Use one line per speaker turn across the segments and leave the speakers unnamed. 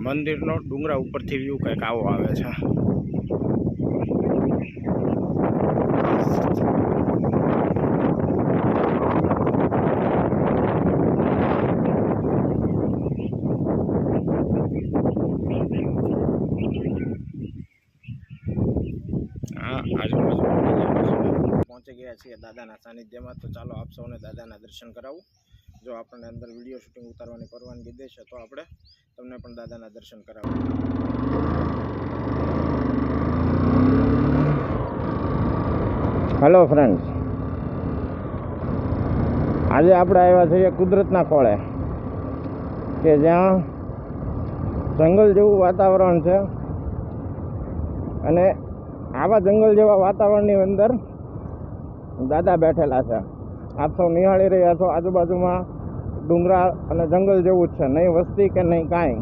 મંદિરનો ડુંગરા ઉપરથી વ્યૂ કંઈક આવો આવે છે. આજુબાજુ પહોંચી ગયા છીએ દાદાના સાનિધ્યમાં. તો ચાલો આપ સૌને દાદાના દર્શન કરાવું. જો આપણને અંદર વિડીયો શૂટિંગ ઉતારવાની પરવાનગી દેશે તો આપણે તમને પણ દાદાના દર્શન કરાવું. હેલો ફ્રેન્ડ્સ, આજે આપણે આવ્યા છીએ કુદરતના ખોળે, કે જ્યાં જંગલ જેવું વાતાવરણ છે. અને આવા જંગલ જેવા વાતાવરણની અંદર દાદા બેઠેલા છે. આપ સૌ નિહાળી રહ્યા છો, આજુબાજુમાં ડુંગરા અને જંગલ જેવું જ છે, નહીં વસ્તી કે નહીં કાંઈ.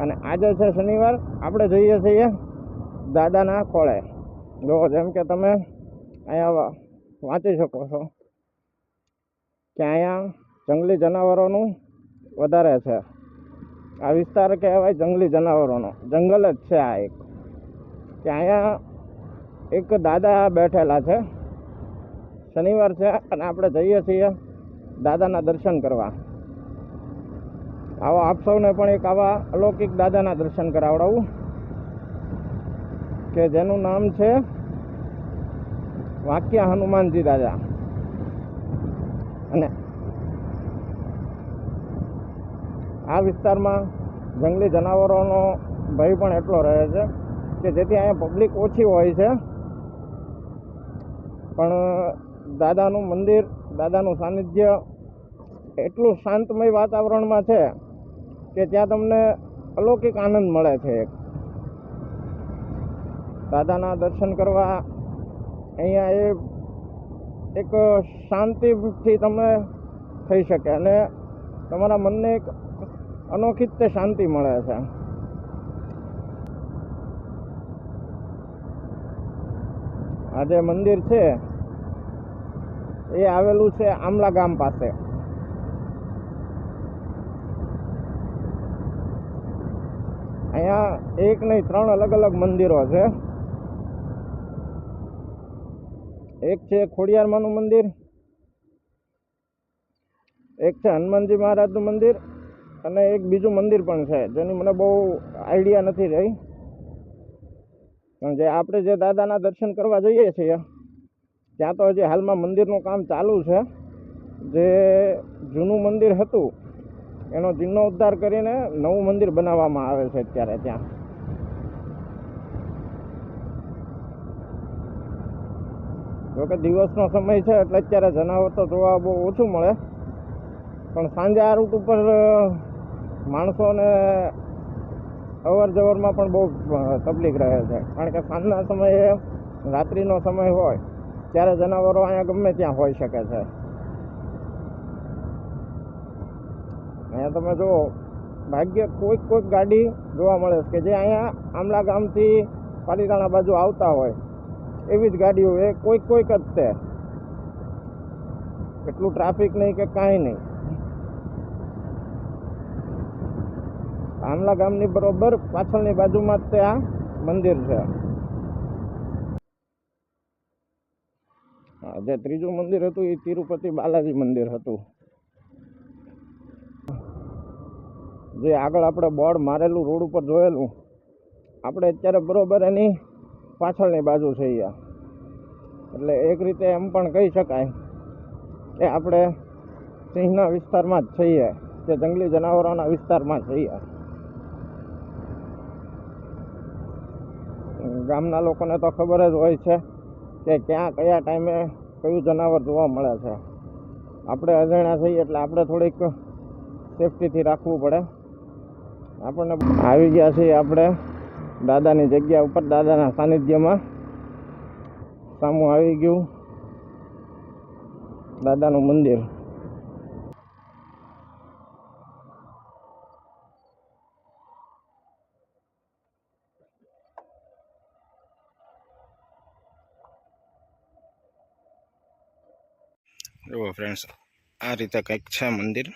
અને આજે છે શનિવાર, આપણે જઈએ છીએ દાદાના ખોળે. જો જેમ કે તમે અહીંયા વાંચી શકો છો કે અહીંયા જંગલી જનાવરોનું વધારે છે. આ વિસ્તાર કહેવાય જંગલી જનાવરોનો, જંગલ જ છે આ એક. કે અહીંયા એક દાદા બેઠેલા છે. શનિવાર છે અને આપણે જઈએ છીએ દાદાના દર્શન કરવા. આવો આપ સૌને પણ એક આવા અલૌકિક દાદાના દર્શન કરાવડાવું, કે જેનું નામ છે વાક્યા હનુમાનજી દાદા. અને આ વિસ્તારમાં જંગલી જનાવરોનો ભય પણ એટલો રહે છે કે જેથી અહીંયા પબ્લિક ઓછી હોય છે. પણ દાદાનું મંદિર, દાદાનું સાનિધ્ય એટલું શાંતમય વાતાવરણમાં છે કે ત્યાં તમને અલૌકિક આનંદ મળે છે. દાદાના દર્શન કરવા અહીંયા એક શાંતિથી તમે થઈ શકે અને તમારા મનને એક અનોખી જ શાંતિ મળે છે. આ જે મંદિર છે એ આવેલું છે આમલા ગામ પાસે. અહીંયા એક નહીં 3 અલગ અલગ મંદિરો છે. એક છે ખોડિયારમાંનું મંદિર, એક છે હનુમાનજી મહારાજનું મંદિર, અને એક બીજું મંદિર પણ છે જેની મને બહુ આઈડિયા નથી રહી. પણ જે આપણે જે દાદાના દર્શન કરવા જઈએ છીએ ત્યાં તો હજી હાલમાં મંદિરનું કામ ચાલુ છે. જે જૂનું મંદિર હતું એનો જીર્ણોદ્ધાર કરીને નવું મંદિર બનાવવામાં આવે છે અત્યારે ત્યાં. જોકે દિવસનો સમય છે એટલે અત્યારે જનાવર તો જોવા બહુ ઓછું મળે, પણ સાંજે આ રૂટ ઉપર માણસોને અવર જવરમાં પણ બહુ તકલીફ રહે છે. કારણ કે સાંજના સમયે, રાત્રિનો સમય હોય ત્યારે જનાવરો અહીંયા ગમે ત્યાં હોઈ શકે છે. અહીંયા તમે જુઓ, ભાગ્ય કોઈક ગાડી જોવા મળે છે કે જે અહીંયા આમલા ગામથી પાલીતાણા બાજુ આવતા હોય એવી જ ગાડીઓ એ કોઈક જ છે. એટલું ટ્રાફિક નહીં કે કાંઈ નહીં. આમલા ગામની બરોબર પાછળની બાજુમાં જ તે આ મંદિર છે. જે ત્રીજું મંદિર હતું એ તિરુપતિ બાલાજી મંદિર હતું. જે આગળ આપણે બોર્ડ મારેલું રોડ ઉપર જોયેલું, આપણે અત્યારે બરોબર એની પાછળની બાજુ છીએ. એટલે એક રીતે એમ પણ કહી શકાય કે આપણે સિંહના વિસ્તારમાં જ છીએ, જે જંગલી જનાવરોના વિસ્તારમાં છીએ. ગામના લોકોને તો ખબર જ હોય છે કે ક્યાં કયા ટાઈમે કયું જનાવર જોવા મળે છે. આપણે અજાણ્યા છીએ એટલે આપણે થોડીક સેફટીથી રાખવું પડે. આપણને આવી ગયા છીએ આપણે દાદાની જગ્યા ઉપર, દાદાના સાનિધ્યમાં. સામું આવી ગયું દાદાનું મંદિર. જુઓ ફ્રેન્ડ્સ, આ રીતે કંઈક છે મંદિર.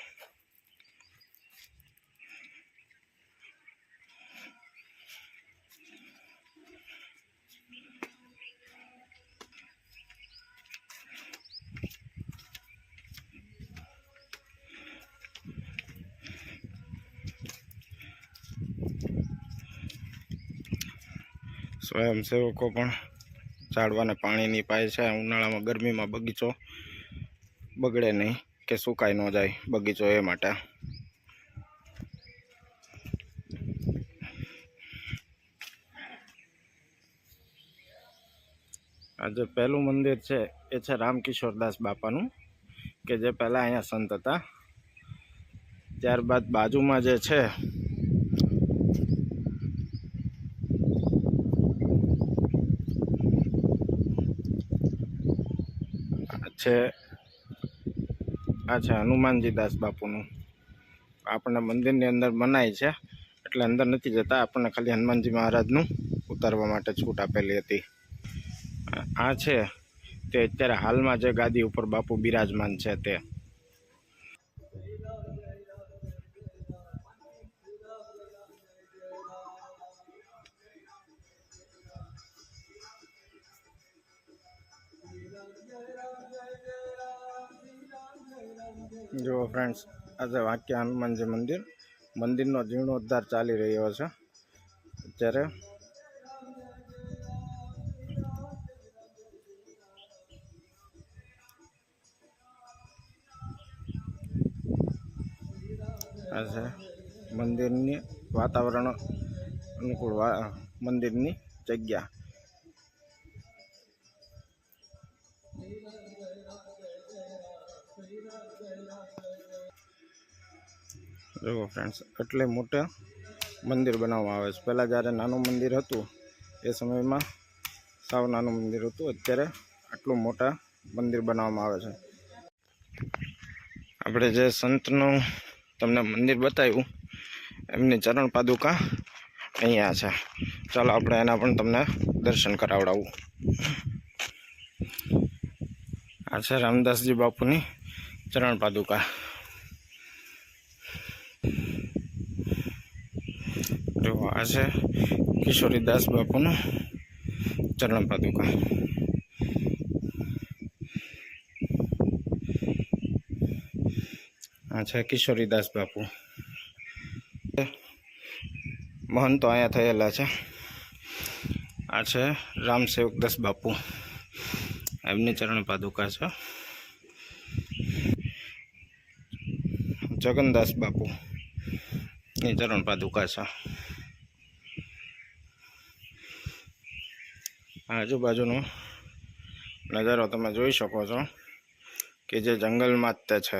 સ્વયંસેવકો પણ ઝાડવાને પાણીની પાય છે. ઉનાળામાં ગરમીમાં બગીચો બગડે નહીં કે સુકાઈ ન જાય બગીચો, એ માટે. આ જે પહેલું મંદિર છે એ છે રામકિશોરદાસ બાપાનું, કે જે પહેલાં અહીંયા સંત હતા. ત્યારબાદ બાજુમાં જે છે આ છે હનુમાનજી દાસ બાપુનું. આપણને મંદિરની અંદર મનાય છે એટલે અંદર નથી જતા, આપણને ખાલી હનુમાનજી મહારાજનું ઉતારવા માટે છૂટ આપેલી હતી. આ છે તે અત્યારે હાલમાં જે ગાદી ઉપર બાપુ બિરાજમાન છે તે. જુઓ ફ્રેન્ડ્સ, આજે વાક્ય હનુમાનજી મંદિરનો જીર્ણોદ્ધાર ચાલી રહ્યો છે અત્યારે. આ છે મંદિરની વાતાવરણ અનુકૂળ મંદિરની જગ્યા. જુઓ ફ્રેન્ડ્સ, એટલે મોટા મંદિર બનાવવામાં આવે છે. પહેલાં જ્યારે નાનું મંદિર હતું એ સમયમાં સાવ નાનું મંદિર હતું, અત્યારે આટલું મોટા મંદિર બનાવવામાં આવે છે. આપણે જે સંતનું તમને મંદિર બતાવ્યું એમની ચરણ પાદુકા અહીંયા છે. ચાલો આપણે એના પણ તમને દર્શન કરાવડાવું. આ છે રામદાસજી બાપુની ચરણ પાદુકા. જો આ છે કિશોરીદાસ બાપુનું ચરણ પાદુકા. આ છે કિશોરીદાસ બાપુ. મહંતો અહીંયા થયેલા છે. આ છે રામસેવકદાસ બાપુ, એમની ચરણ પાદુકા છે. જગનદાસ બાપુ ની ચરણ પાદુકા છે. આજુબાજુનો નજારો તમે જોઈ શકો છો કે જે જંગલમાં જ તે છે.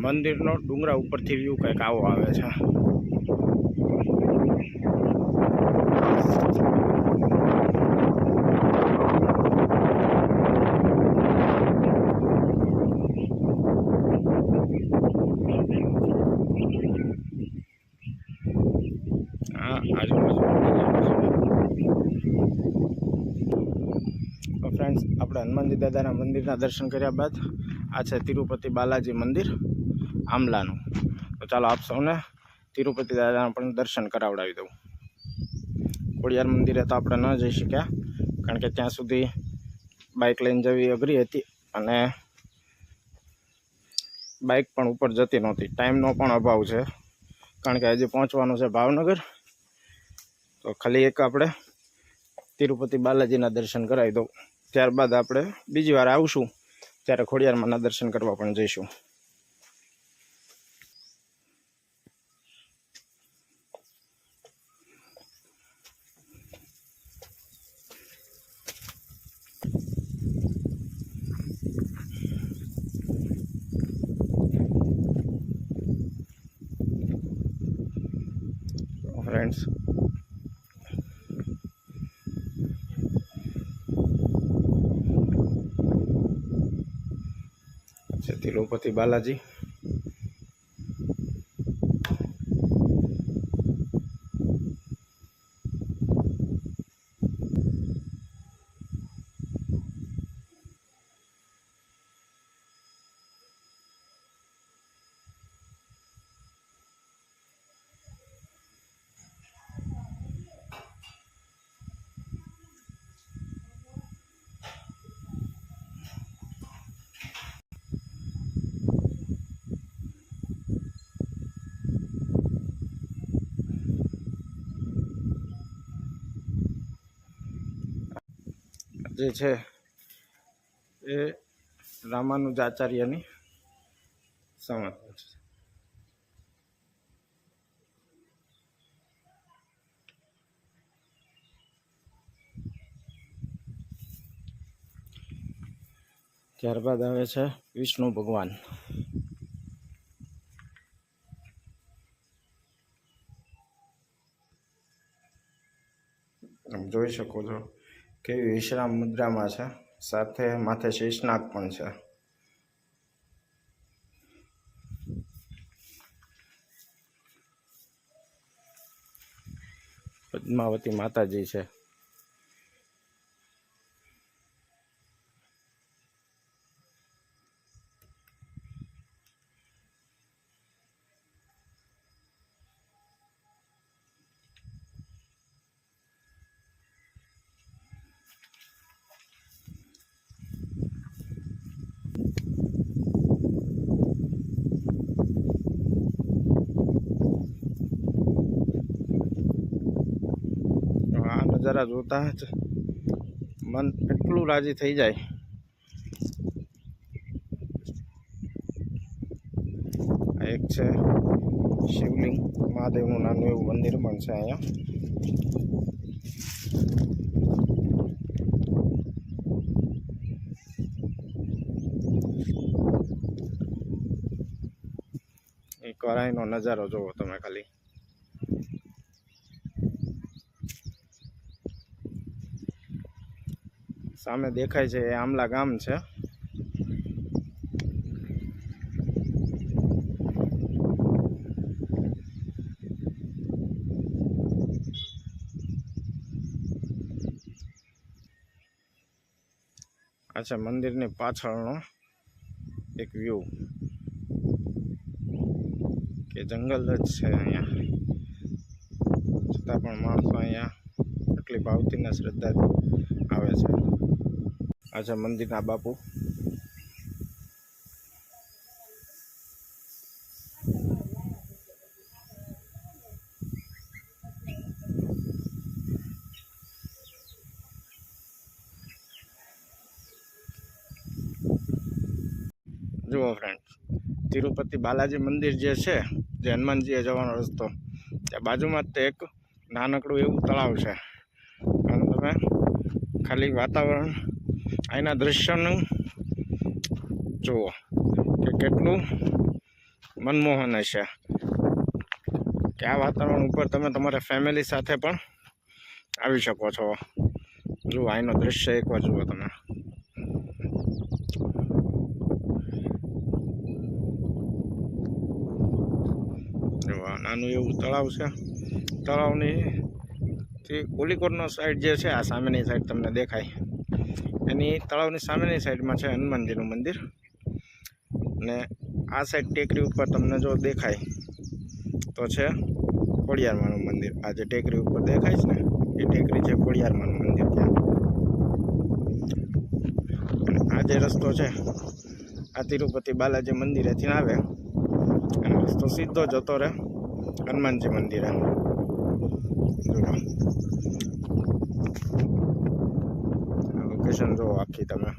મંદિરનો ડુંગરા ઉપરથી વ્યૂ કંઈક આવો આવે છે. તો ફ્રેન્ડ્સ, આપણે હનુમાનજી દાદાના મંદિરના દર્શન કર્યા બાદ આ છે તિરુપતિ બાલાજી મંદિર આમલાનું. તો ચાલો આપ સૌને તિરુપતિ દાદાના પણ દર્શન કરાવડાવી દઉં. ખોડિયાર મંદિરે તો આપણે ન જઈ શક્યા, કારણ કે ત્યાં સુધી બાઇક લઈને જવી અઘરી હતી અને બાઇક પણ ઉપર જતી નહોતી. ટાઈમનો પણ અભાવ છે, કારણ કે હજી પહોંચવાનું છે ભાવનગર. તો ખાલી એક આપણે તિરુપતિ બાલાજીના દર્શન કરાવી દઉં. ત્યારબાદ આપણે બીજી વાર આવશું ત્યારે ખોડિયારમાંના દર્શન કરવા પણ જઈશું. ફ્રેન્ડ્સ, તિરુપતિ બાલાજી. જે છે એ રામાનુજાચાર્યની સમાધિ છે. ત્યારબાદ આવે છે વિષ્ણુ ભગવાન. જોઈ શકો છો કેવી વિશ્રામ મુદ્રામાં છે, સાથે માથે શેષનાગ પણ છે. પદ્માવતી માતાજી છે. આ નજારા જોતા જ મન એટલું રાજી થઈ જાય. આ એક છે શિવલિંગ મહાદેવનું નાનું એવું મંદિર પણ છે અહીંયા. એકવાર અહીંનો નજારો જોવો તમે ખાલી. સામે દેખાય છે એ આમલા ગામ છે. આ છે મંદિરની પાછળનો એક વ્યૂ, કે જંગલ જ છે અહીંયા, છતાં પણ માણસો અહીંયા એટલી ભાવતીને શ્રદ્ધાથી આવે છે. આ છે મંદિરના બાપુ. જુઓ ફ્રેન્ડ, તિરુપતિ બાલાજી મંદિર જે છે, જે હનુમાનજીએ જવાનો રસ્તો, ત્યાં બાજુમાં જ એક નાનકડું એવું તળાવ છે. અને તમે ખાલી વાતાવરણ અહીંના દૃશ્યનું જુઓ કે કેટલું મનમોહન હશે, કે આ વાતાવરણ ઉપર તમે તમારા ફેમિલી સાથે પણ આવી શકો છો. જુઓ અહીંનો દૃશ્ય એકવાર જુઓ તમે. નાનું એવું તળાવ છે. તળાવની ઓલી કોર્નર સાઈડ જે છે, આ સામેની સાઈડ તમને દેખાય, એની તળાવની સામેની સાઈડમાં છે હનુમાનજીનું મંદિર. ને આ સાઈડ ટેકરી ઉપર તમને જો દેખાય તો છે ખોડિયારમાંનું મંદિર. આ જે ટેકરી ઉપર દેખાય છે ને, એ ટેકરી છે ખોડિયારમાંનું મંદિર. ત્યાં આ જે રસ્તો છે, આ તિરુપતિ બાલાજી મંદિરેથી આવે અને રસ્તો સીધો જતો રહે હનુમાનજી મંદિરે. લોકેશન જુઓ આખી તમે.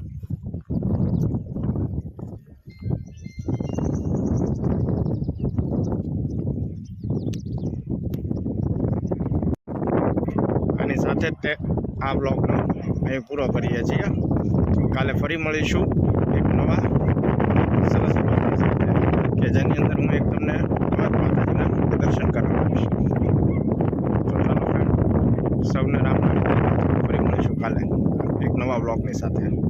આની સાથે જ તે આ બ્લોગનો અહીં પૂરો કરીએ છીએ. કાલે ફરી મળીશું એક નવા સરસ બ્લોગ સાથે, કે જેની અંદર હું એક તમને માતાજીના દર્શન કરાવીશ. તો ચાલો ફ્રેન્ડ, સૌને રામ રામ. ફરી મળીશું કાલે એક નવા બ્લોગની સાથે.